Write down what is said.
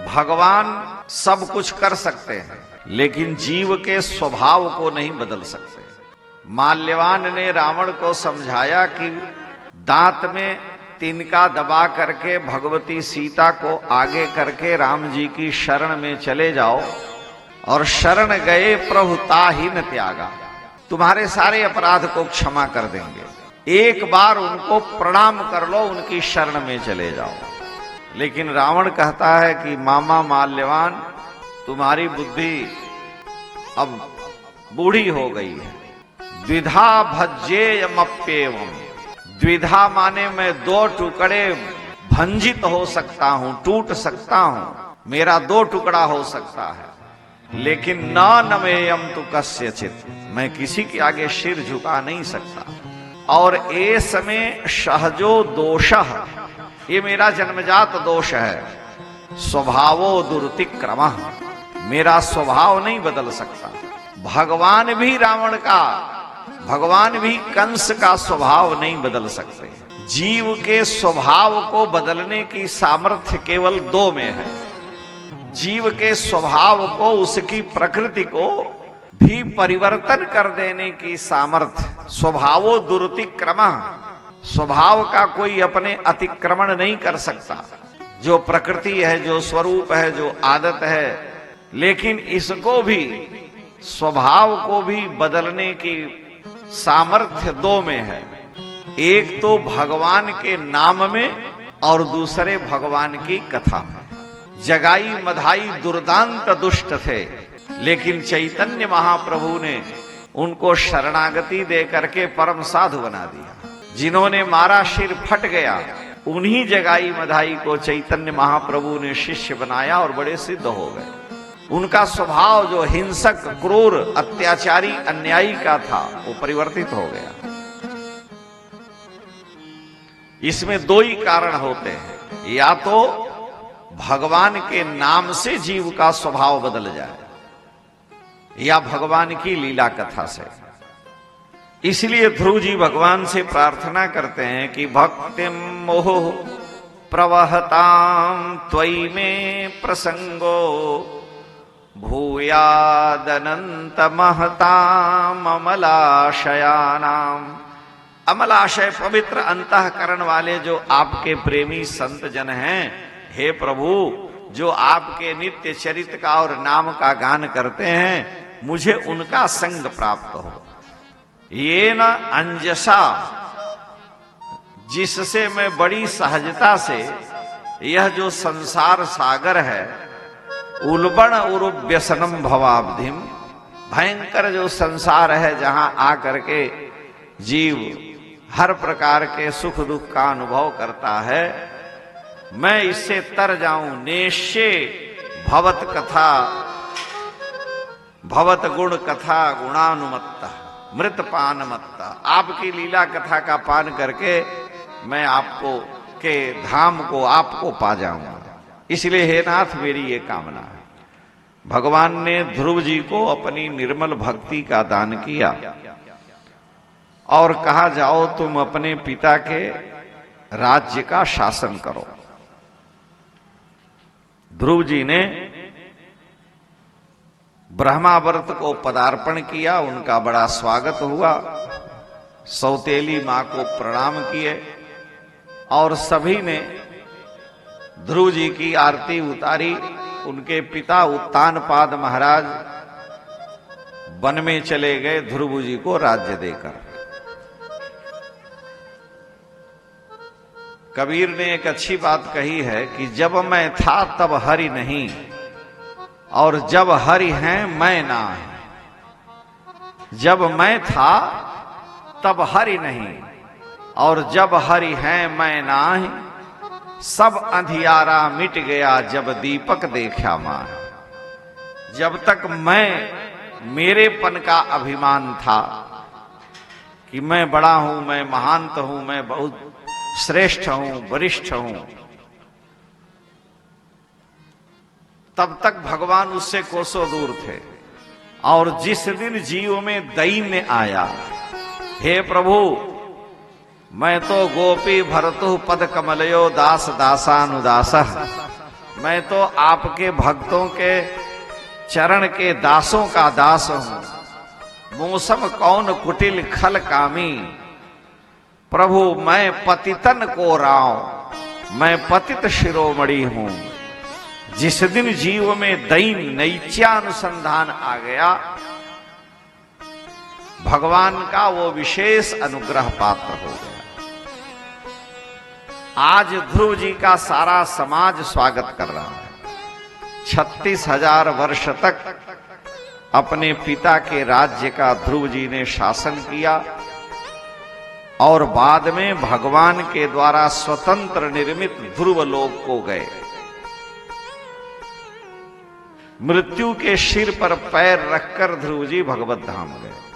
भगवान सब कुछ कर सकते हैं, लेकिन जीव के स्वभाव को नहीं बदल सकते। माल्यवान ने रावण को समझाया कि दांत में तिनका दबा करके भगवती सीता को आगे करके राम जी की शरण में चले जाओ, और शरण गए प्रभु ताहि न त्यागा, तुम्हारे सारे अपराध को क्षमा कर देंगे। एक बार उनको प्रणाम कर लो, उनकी शरण में चले जाओ। लेकिन रावण कहता है कि मामा माल्यवान, तुम्हारी बुद्धि अब बूढ़ी हो गई है। द्विधा भज्येयमप्येवम्, द्विधा माने मैं दो टुकड़े भंजित हो सकता हूं, टूट सकता हूं, मेरा दो टुकड़ा हो सकता है, लेकिन न नमेयम तु कस्यचित्, मैं किसी के आगे सिर झुका नहीं सकता। और ए समय सहजो दोषः, ये मेरा जन्मजात दोष है। स्वभावो दुर्तिक्रमः, मेरा स्वभाव नहीं बदल सकता। भगवान भी रावण का, भगवान भी कंस का स्वभाव नहीं बदल सकते। जीव के स्वभाव को बदलने की सामर्थ्य केवल दो में है। जीव के स्वभाव को, उसकी प्रकृति को भी परिवर्तन कर देने की सामर्थ्य। स्वभावो दुरतिक्रमः, स्वभाव का कोई अपने अतिक्रमण नहीं कर सकता। जो प्रकृति है, जो स्वरूप है, जो आदत है, लेकिन इसको भी, स्वभाव को भी बदलने की सामर्थ्य दो में है। एक तो भगवान के नाम में, और दूसरे भगवान की कथा में। जगाई मधाई दुर्दांत दुष्ट थे, लेकिन चैतन्य महाप्रभु ने उनको शरणागति दे करके परम साधु बना दिया। जिन्होंने मारा सिर फट गया, उन्हीं जगाई मधाई को चैतन्य महाप्रभु ने शिष्य बनाया और बड़े सिद्ध हो गए। उनका स्वभाव जो हिंसक, क्रूर, अत्याचारी, अन्यायी का था, वो परिवर्तित हो गया। इसमें दो ही कारण होते हैं, या तो भगवान के नाम से जीव का स्वभाव बदल जाए, या भगवान की लीला कथा से। इसलिए ध्रुव जी भगवान से प्रार्थना करते हैं कि भक्तिम मोह प्रवहताम त्वयि में प्रसंगो भूयादनंत महताम अमलाशयानाम। अमलाशय पवित्र अंतःकरण वाले जो आपके प्रेमी संत जन हैं, हे प्रभु, जो आपके नित्य चरित्र का और नाम का गान करते हैं, मुझे उनका संग प्राप्त हो। ये न अंजसा, जिससे मैं बड़ी सहजता से यह जो संसार सागर है, उल्बण उरुव्यसनम भवाब्धिम, भयंकर जो संसार है, जहां आकर के जीव हर प्रकार के सुख दुख का अनुभव करता है, मैं इससे तर जाऊं। नेश्ये भवत कथा, भवत गुण कथा गुणानुमत्ता मृतपान मत्ता, आपकी लीला कथा का पान करके मैं आपको के धाम को, आपको पा जाऊंगा। इसलिए हे नाथ, मेरी ये कामना है। भगवान ने ध्रुव जी को अपनी निर्मल भक्ति का दान किया और कहा, जाओ तुम अपने पिता के राज्य का शासन करो। ध्रुव जी ने ब्रह्मावर्त को पदार्पण किया, उनका बड़ा स्वागत हुआ। सौतेली मां को प्रणाम किए और सभी ने ध्रुव जी की आरती उतारी। उनके पिता उत्तानपाद महाराज वन में चले गए ध्रुव जी को राज्य देकर। कबीर ने एक अच्छी बात कही है कि जब मैं था तब हरि नहीं, और जब हरि हैं मैं ना है। जब मैं था तब हरि नहीं, और जब हरि हैं मैं ना है। सब अंधियारा मिट गया जब दीपक देखा मां। जब तक मैं, मेरेपन का अभिमान था कि मैं बड़ा हूं, मैं महानत हूं, मैं बहुत श्रेष्ठ हूं, वरिष्ठ हूं, तब तक भगवान उससे कोसों दूर थे। और जिस दिन जीव में दैन्य आया, हे प्रभु, मैं तो गोपी भरतु पद कमलयो दास दासानुदास, मैं तो आपके भक्तों के चरण के दासों का दास हूं। मौसम कौन कुटिल खल कामी, प्रभु मैं पतितन को राव, मैं पतित शिरोमणि हूं। जिस दिन जीव में दैन नैत्यानुसंधान आ गया, भगवान का वो विशेष अनुग्रह पात्र हो गया। आज ध्रुव जी का सारा समाज स्वागत कर रहा है। 36,000 वर्ष तक अपने पिता के राज्य का ध्रुव जी ने शासन किया और बाद में भगवान के द्वारा स्वतंत्र निर्मित ध्रुव लोक को गए। मृत्यु के सिर पर पैर रखकर ध्रुव जी भगवत धाम गए।